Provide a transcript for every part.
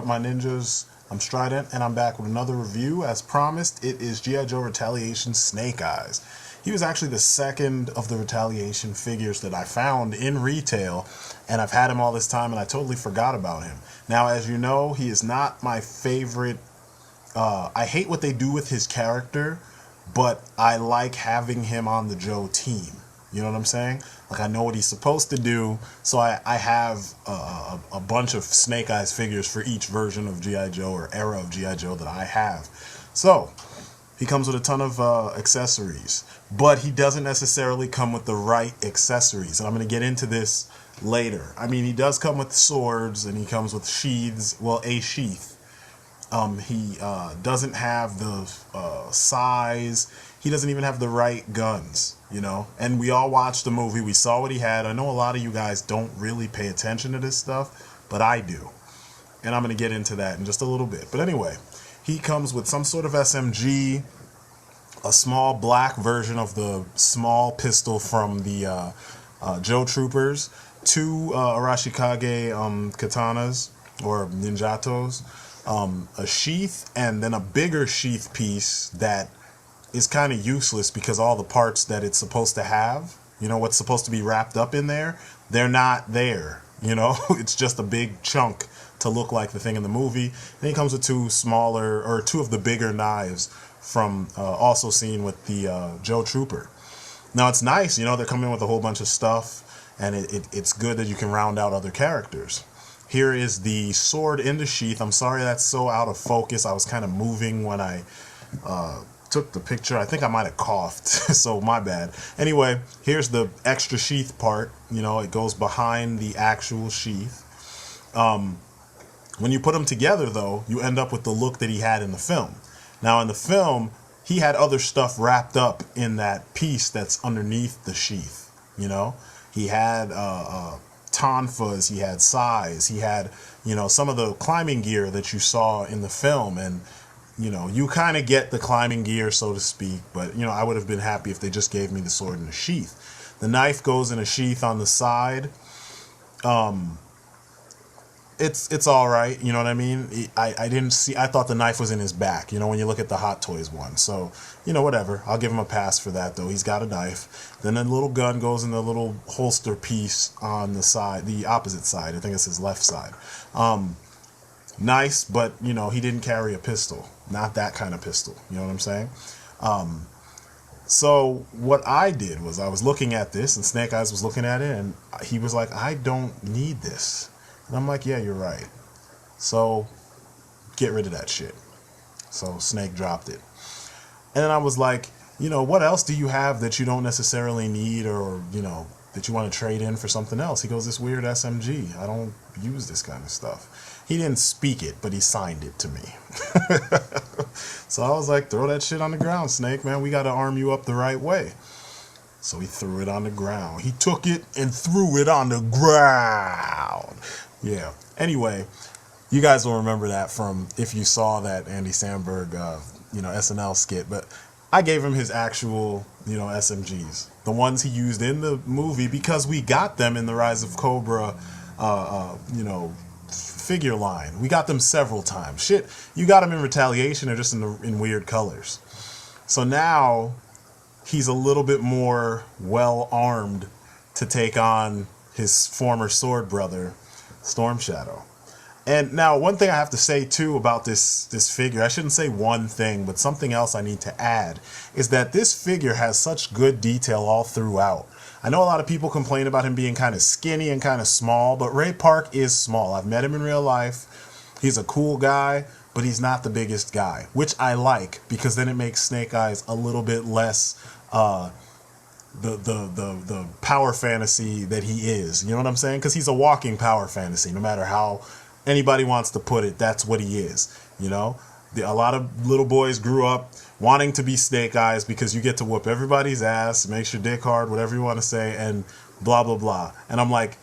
up, my ninjas? I'm Strydent, and I'm back with another review. As promised, it is G.I. Joe Retaliation Snake Eyes. He was actually the second of the Retaliation figures that I found in retail, and I've had him all this time, and I totally forgot about him. Now, as you know, he is not my favorite. I hate what they do with his character, but I like having him on the Joe team. You know what I'm saying? Like, I know what he's supposed to do, so I have a bunch of Snake Eyes figures for each version of G.I. Joe or era of G.I. Joe that I have. So, he comes with a ton of accessories, but he doesn't necessarily come with the right accessories, and I'm going to get into this later. I mean, he does come with swords, and he comes with sheaths, well, a sheath. He doesn't have the size. He doesn't even have the right guns, you know. And we all watched the movie. We saw what he had. I know a lot of you guys don't really pay attention to this stuff, but I do. And I'm going to get into that in just a little bit. But anyway, he comes with some sort of SMG, a small black version of the small pistol from the Joe Troopers, two Arashikage katanas or ninjatos, a sheath, and then a bigger sheath piece that is kind of useless because all the parts that it's supposed to have, you know, what's supposed to be wrapped up in there, they're not there, you know. It's just a big chunk to look like the thing in the movie. And he comes with two of the bigger knives from also seen with the Joe Trooper. Now, it's nice, you know, they're coming with a whole bunch of stuff, and it's good that you can round out other characters. Here is the sword in the sheath. I'm sorry that's so out of focus. I was kind of moving when I took the picture. I think I might have coughed, so my bad. Anyway, here's the extra sheath part. You know, it goes behind the actual sheath. When you put them together, though, you end up with the look that he had in the film. Now, in the film, he had other stuff wrapped up in that piece that's underneath the sheath, you know? He had tonfas, he had sais, he had, you know, some of the climbing gear that you saw in the film, and, you know, you kind of get the climbing gear, so to speak, but, you know, I would have been happy if they just gave me the sword in a sheath. The knife goes in a sheath on the side. It's all right, you know what I mean? I thought the knife was in his back, you know, when you look at the Hot Toys one. So, you know, whatever. I'll give him a pass for that, though. He's got a knife. Then the little gun goes in the little holster piece on the side, the opposite side. I think it's his left side. Nice, but, you know, he didn't carry a pistol. Not that kind of pistol, you know what I'm saying? So what I did was I was looking at this, and Snake Eyes was looking at it, and he was like, I don't need this. And I'm like, yeah, you're right. So, get rid of that shit. So, Snake dropped it. And then I was like, you know, what else do you have that you don't necessarily need, or, you know, that you want to trade in for something else? He goes, this weird SMG. I don't use this kind of stuff. He didn't speak it, but he signed it to me. So I was like, throw that shit on the ground, Snake, man. We got to arm you up the right way. So he threw it on the ground. He took it and threw it on the ground. Yeah. Anyway, you guys will remember that from if you saw that Andy Samberg, you know, SNL skit. But I gave him his actual, you know, SMGs, the ones he used in the movie, because we got them in the Rise of Cobra, you know, figure line. We got them several times. Shit, you got them in Retaliation, or just in weird colors. So now he's a little bit more well armed to take on his former sword brother, Storm Shadow. And now, one thing I have to say too about this figure, I shouldn't say one thing, but something else I need to add, is that this figure has such good detail all throughout. I know a lot of people complain about him being kind of skinny and kind of small, but Ray Park is small. I've met him in real life. He's a cool guy, but he's not the biggest guy, which I like, because then it makes Snake Eyes a little bit less the power fantasy that he is. You know what I'm saying? Because he's a walking power fantasy. No matter how anybody wants to put it, that's what he is. You know, a lot of little boys grew up wanting to be Snake Eyes because you get to whoop everybody's ass, makes your dick hard, whatever you want to say, and blah blah blah. And I'm like,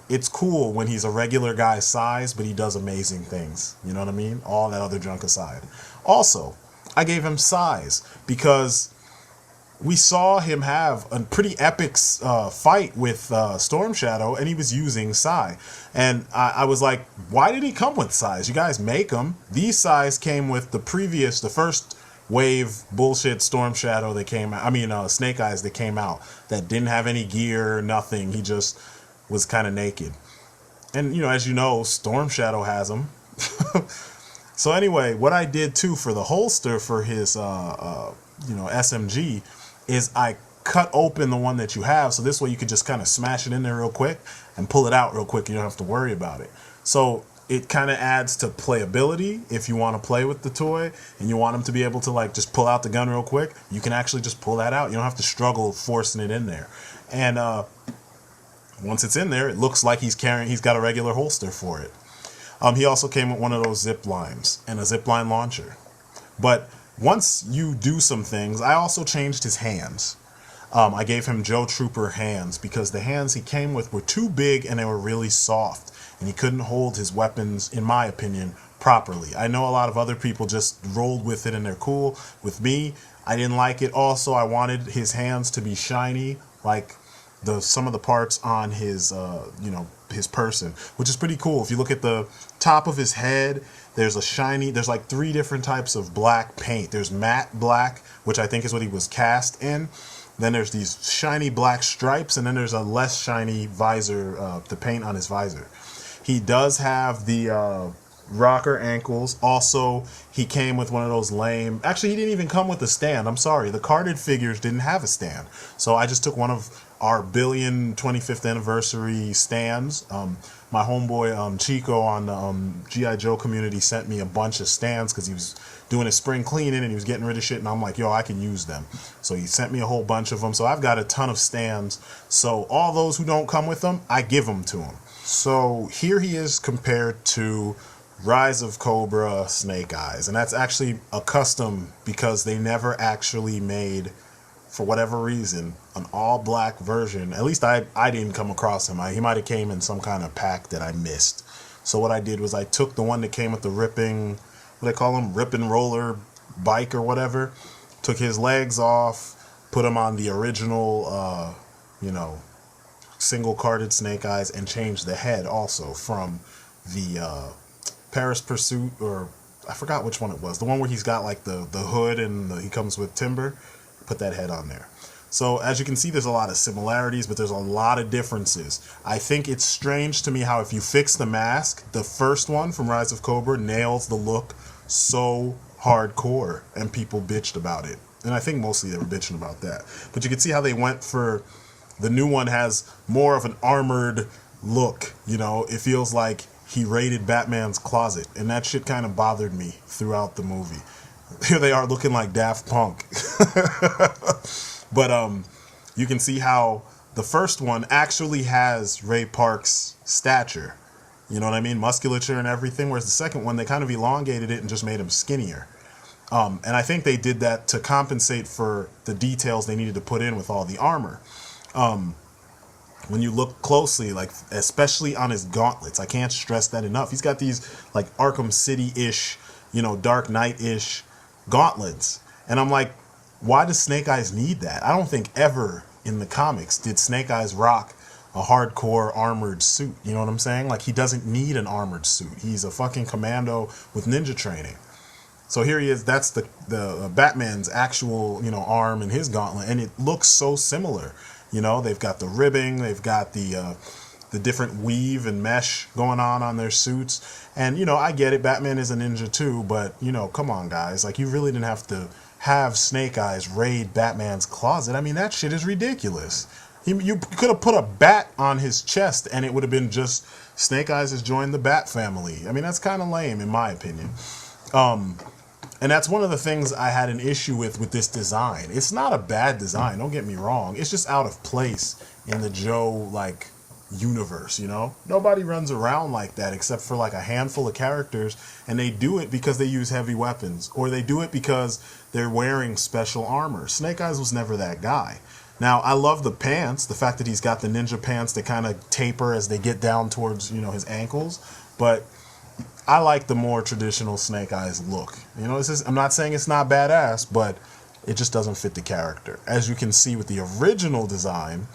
it's cool when he's a regular guy's size, but he does amazing things. You know what I mean? All that other junk aside. Also, I gave him size because we saw him have a pretty epic fight with Storm Shadow, and he was using Psy. And I was like, why did he come with Psys? You guys make them. These Psys came with the first wave bullshit Storm Shadow that came out. I mean, Snake Eyes that came out that didn't have any gear, nothing. He just was kind of naked. And, as you know, Storm Shadow has them. So anyway, what I did too for the holster for his, SMG is I cut open the one that you have. So this way you could just kind of smash it in there real quick and pull it out real quick. You don't have to worry about it. So it kind of adds to playability. If you want to play with the toy and you want him to be able to like just pull out the gun real quick, you can actually just pull that out. You don't have to struggle forcing it in there. And once it's in there, it looks like he's got a regular holster for it. He also came with one of those zip lines and a zip line launcher. But once you do some things, I also changed his hands. I gave him Joe Trooper hands because the hands he came with were too big and they were really soft. And he couldn't hold his weapons, in my opinion, properly. I know a lot of other people just rolled with it and they're cool. With me, I didn't like it. Also, I wanted his hands to be shiny, like some of the parts on his his person, which is pretty cool. If you look at the top of his head, there's like 3 different types of black paint. There's matte black, which I think is what he was cast in. Then there's these shiny black stripes, and then there's a less shiny visor, the paint on his visor. He does have the rocker ankles. Also, he came with one of those lame... Actually, he didn't even come with a stand. I'm sorry. The carded figures didn't have a stand. So I just took one of our billion 25th anniversary stands. My homeboy Chico on the G.I. Joe community sent me a bunch of stands because he was doing his spring cleaning and he was getting rid of shit. And I'm like, yo, I can use them. So he sent me a whole bunch of them. So I've got a ton of stands. So all those who don't come with them, I give them to him. So here he is compared to Rise of Cobra Snake Eyes. And that's actually a custom because they never actually made, for whatever reason, an all-black version. At least I didn't come across him. He might have came in some kind of pack that I missed. So what I did was I took the one that came with the ripping, what do they call him? Rip and roller bike or whatever. Took his legs off, put him on the original, single-carded Snake Eyes, and changed the head also from the Paris Pursuit, or I forgot which one it was. The one where he's got like the hood and he comes with timber. Put that head on there. So as you can see, there's a lot of similarities, but there's a lot of differences. I think it's strange to me how if you fix the mask, the first one from Rise of Cobra nails the look so hardcore, and people bitched about it. And I think mostly they were bitching about that. But you can see how they went for the new one has more of an armored look. It feels like he raided Batman's closet, and that shit kind of bothered me throughout the movie. Here they are looking like Daft Punk. But you can see how the first one actually has Ray Park's stature. You know what I mean? Musculature and everything. Whereas the second one, they kind of elongated it and just made him skinnier. And I think they did that to compensate for the details they needed to put in with all the armor. When you look closely, like especially on his gauntlets, I can't stress that enough. He's got these like Arkham City-ish, Dark Knight-ish gauntlets. And I'm like, why does Snake Eyes need that? I don't think ever in the comics did Snake Eyes rock a hardcore armored suit. You know what I'm saying? Like, he doesn't need an armored suit. He's a fucking commando with ninja training. So here he is. That's the Batman's actual, arm and his gauntlet. And it looks so similar. They've got the ribbing. They've got the different weave and mesh going on their suits. And, I get it. Batman is a ninja too. But, come on, guys. Like, you really didn't have to have Snake Eyes raid Batman's closet. I mean, that shit is ridiculous. You could have put a bat on his chest and it would have been just Snake Eyes has joined the Bat family. I mean, that's kind of lame in my opinion. And that's one of the things I had an issue with this design. It's not a bad design, don't get me wrong. It's just out of place in the Joe, universe, Nobody runs around like that except for, a handful of characters, and they do it because they use heavy weapons, or they do it because they're wearing special armor. Snake Eyes was never that guy. Now, I love the pants, the fact that he's got the ninja pants that kind of taper as they get down towards, his ankles, but I like the more traditional Snake Eyes look. I'm not saying it's not badass, but It just doesn't fit the character. As you can see with the original design,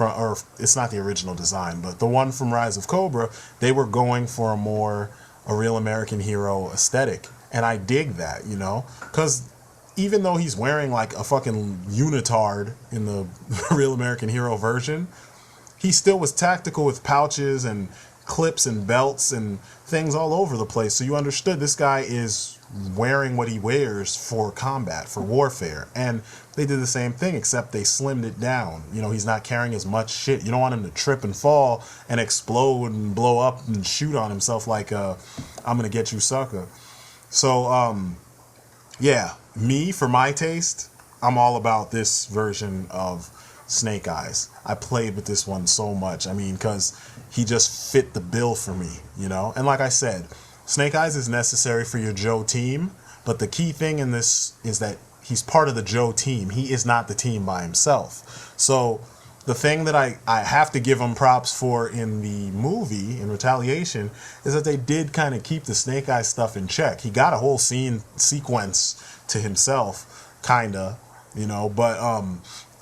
or it's not the original design, but the one from Rise of Cobra, they were going for a real American hero aesthetic. And I dig that, you know, because even though he's wearing like a fucking unitard in the real American hero version, he still was tactical with pouches and clips and belts and things all over the place. So you understood this guy is wearing what he wears for combat, for warfare. And they did the same thing, except they slimmed it down. You know, he's not carrying as much shit. You don't want him to trip and fall and explode and blow up and shoot on himself like I'm gonna get you, sucker. So yeah, for my taste, I'm all about this version of Snake Eyes. I played with this one so much. I mean, because he just fit the bill for me, you know? And like I said, Snake Eyes is necessary for your Joe team, but the key thing in this is that he's part of the Joe team. He is not the team by himself. So the thing that I have to give him props for in the movie, in Retaliation, is that they did kind of keep the Snake Eyes stuff in check. He got a whole sequence to himself, kind of, you know, but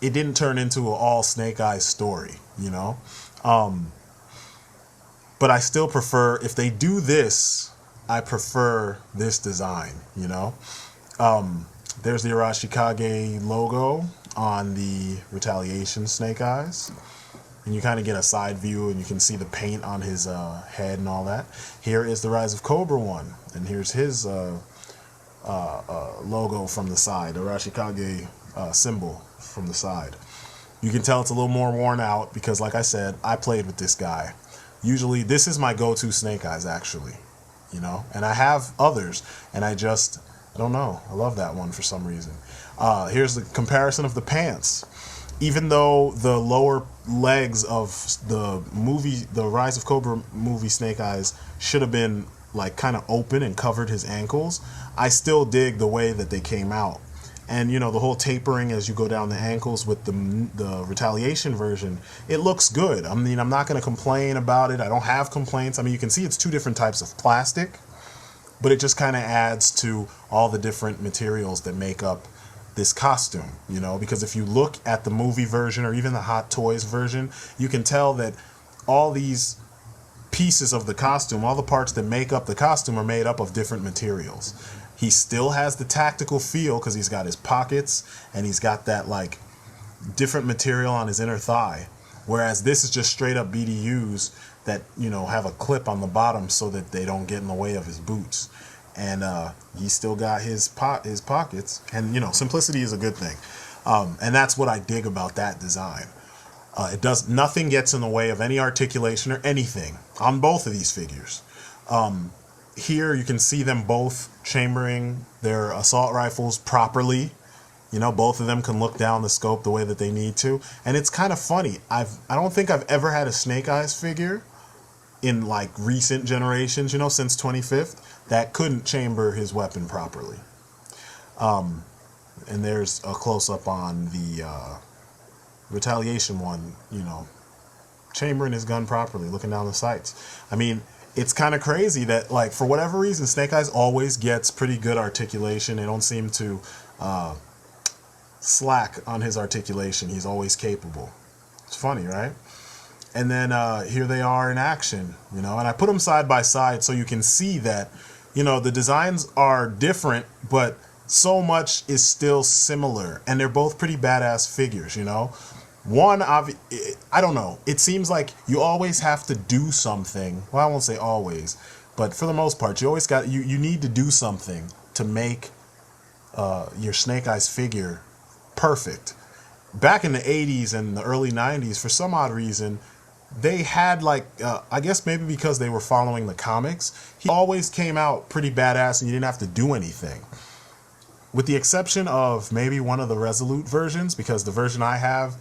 it didn't turn into an all Snake Eyes story, you know. But I still prefer, if they do this, I prefer this design, you know. There's the Arashikage logo on the Retaliation Snake Eyes. And you kind of get a side view and you can see the paint on his head and all that. Here is the Rise of Cobra one. And here's his logo from the side, Arashikage symbol from the side. You can tell it's a little more worn out because, like I said, I played with this guy. Usually, this is my go-to Snake Eyes, actually, you know? And I have others, and I don't know. I love that one for some reason. Here's the comparison of the pants. Even though the lower legs of the movie, the Rise of Cobra movie Snake Eyes should have been like kind of open and covered his ankles, I still dig the way that they came out. And, you know, the whole tapering as you go down the ankles with the Retaliation version, it looks good. I mean, I'm not going to complain about it. I don't have complaints. I mean, you can see it's two different types of plastic, but it just kind of adds to all the different materials that make up this costume, you know, because if you look at the movie version or even the Hot Toys version, you can tell that all these pieces of the costume, all the parts that make up the costume are made up of different materials. He still has the tactical feel because he's got his pockets and he's got that like different material on his inner thigh. Whereas this is just straight up BDUs that, you know, have a clip on the bottom so that they don't get in the way of his boots. And he still got his pockets. And, you know, simplicity is a good thing. And that's what I dig about that design. Nothing gets in the way of any articulation or anything on both of these figures. Here you can see them both chambering their assault rifles properly. You know, both of them can look down the scope the way that they need to. And it's kind of funny. I don't think I've ever had a Snake Eyes figure in like recent generations, you know, since 25th, that couldn't chamber his weapon properly. And there's a close-up on the Retaliation one, you know, chambering his gun properly, looking down the sights. I mean, it's kind of crazy that, like, for whatever reason, Snake Eyes always gets pretty good articulation. They don't seem to slack on his articulation. He's always capable. It's funny, right? And then here they are in action, you know, and I put them side by side so you can see that, you know, the designs are different, but so much is still similar, and they're both pretty badass figures, you know. One, I don't know, it seems like you always have to do something. Well, I won't say always, but for the most part, you need to do something to make your Snake Eyes figure perfect. Back in the 80s and the early 90s, for some odd reason, they had like, I guess maybe because they were following the comics, he always came out pretty badass and you didn't have to do anything. With the exception of maybe one of the Resolute versions, because the version I have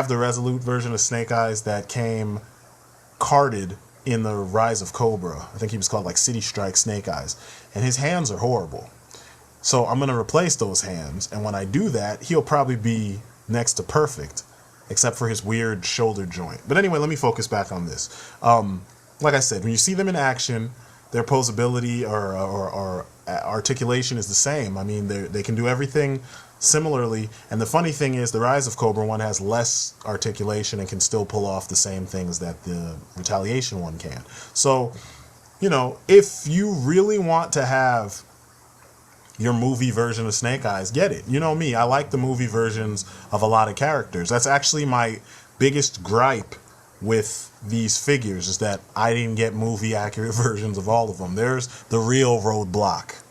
the Resolute version of Snake Eyes that came carded in the Rise of Cobra. I think he was called like City Strike Snake Eyes. And his hands are horrible. So I'm going to replace those hands. And when I do that, he'll probably be next to perfect, except for his weird shoulder joint. But anyway, let me focus back on this. Like I said, when you see them in action, their posability or articulation is the same. I mean, they can do everything similarly. And the funny thing is, the Rise of Cobra one has less articulation and can still pull off the same things that the Retaliation one can. So, you know, if you really want to have your movie version of Snake Eyes, get it. You know me, I like the movie versions of a lot of characters. That's actually my biggest gripe with these figures, is that I didn't get movie accurate versions of all of them. There's the real roadblock.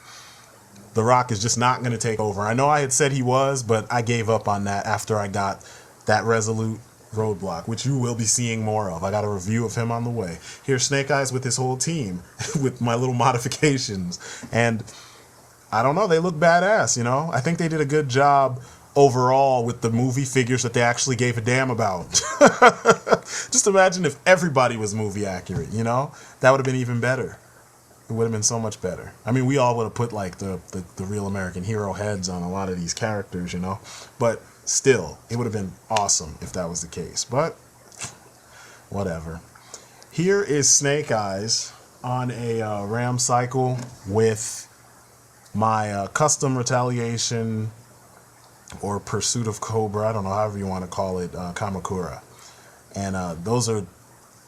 The Rock is just not going to take over. I know I had said he was, but I gave up on that after I got that Resolute roadblock, which you will be seeing more of. I got a review of him on the way. Here's Snake Eyes with his whole team, with my little modifications. And I don't know, they look badass, you know? I think they did a good job overall with the movie figures that they actually gave a damn about. Just imagine if everybody was movie accurate, you know? That would have been even better. It would have been so much better. I mean, we all would have put like the real American hero heads on a lot of these characters, you know? But still, it would have been awesome if that was the case. But whatever. Here is Snake Eyes on a Ram cycle with my custom Retaliation or Pursuit of Cobra, I don't know, however you want to call it, Kamakura. And those are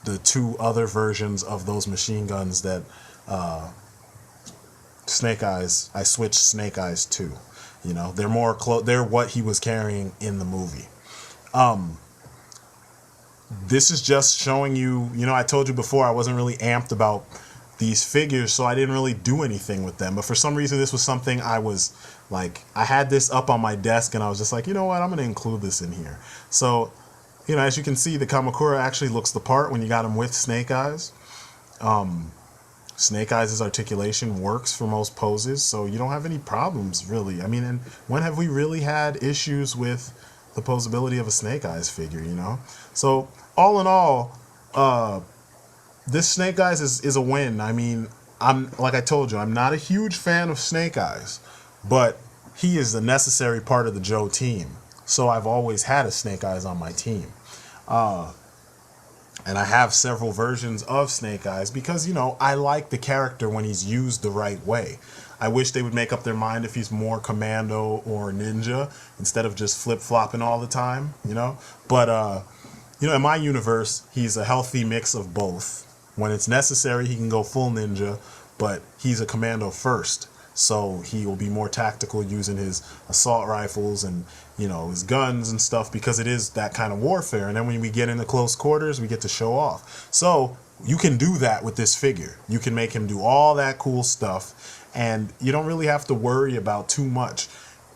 the two other versions of those machine guns that Snake Eyes, I switched Snake Eyes to. You know, they're more they're what he was carrying in the movie. This is just showing you, you know, I told you before I wasn't really amped about these figures, so I didn't really do anything with them. But for some reason, this was something I was like, I had this up on my desk and I was just like, you know what, I'm going to include this in here. So, you know, as you can see, the Kamakura actually looks the part when you got him with Snake Eyes. Snake Eyes' articulation works for most poses, so you don't have any problems, really. I mean, and when have we really had issues with the posability of a Snake Eyes figure, you know? So, all in all, this Snake Eyes is a win. I mean, like I told you, I'm not a huge fan of Snake Eyes, but he is the necessary part of the Joe team. So I've always had a Snake Eyes on my team. And I have several versions of Snake Eyes because, you know, I like the character when he's used the right way. I wish they would make up their mind if he's more commando or ninja instead of just flip-flopping all the time, you know? But, you know, in my universe, he's a healthy mix of both. When it's necessary, he can go full ninja, but he's a commando first. So he will be more tactical using his assault rifles and, you know, his guns and stuff, because it is that kind of warfare. And then when we get into close quarters, we get to show off. So you can do that with this figure. You can make him do all that cool stuff, and you don't really have to worry about too much.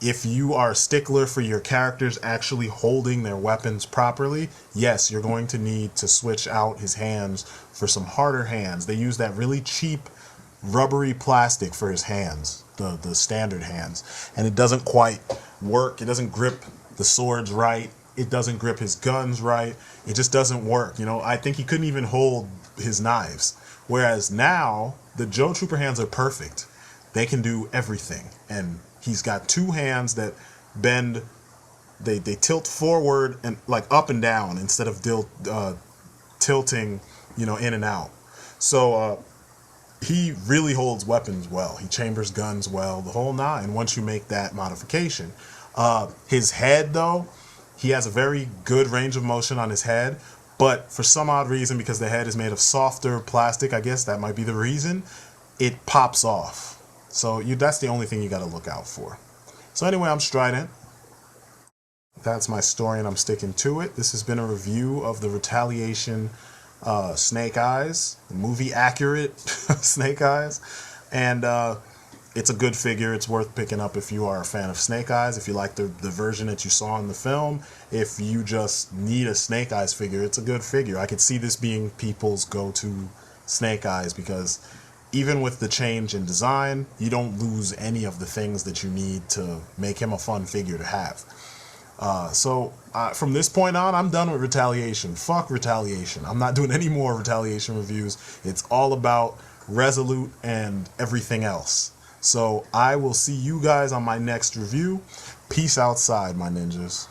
If you are a stickler for your characters actually holding their weapons properly, yes, you're going to need to switch out his hands for some harder hands. They use that really cheap rubbery plastic for his hands, the standard hands, and it doesn't quite work. It doesn't grip the swords right. It doesn't grip his guns right. It just doesn't work. You know, I think he couldn't even hold his knives. Whereas now, the Joe Trooper hands are perfect. They can do everything. And he's got two hands that bend, they tilt forward and like up and down instead of tilting, you know, in and out. So he really holds weapons well. He chambers guns well, the whole nine, once you make that modification. His head, though, he has a very good range of motion on his head, but for some odd reason, because the head is made of softer plastic, I guess that might be the reason, it pops off. So that's the only thing you got to look out for. So anyway, I'm Strydent. That's my story, and I'm sticking to it. This has been a review of the Retaliation Snake Eyes, the movie accurate Snake Eyes, and it's a good figure. It's worth picking up if you are a fan of Snake Eyes, if you like the version that you saw in the film. If you just need a Snake Eyes figure, it's a good figure. I could see this being people's go-to Snake Eyes, because even with the change in design, you don't lose any of the things that you need to make him a fun figure to have. So from this point on, I'm done with Retaliation. Fuck Retaliation. I'm not doing any more Retaliation reviews. It's all about Resolute and everything else. So I will see you guys on my next review. Peace outside, my ninjas.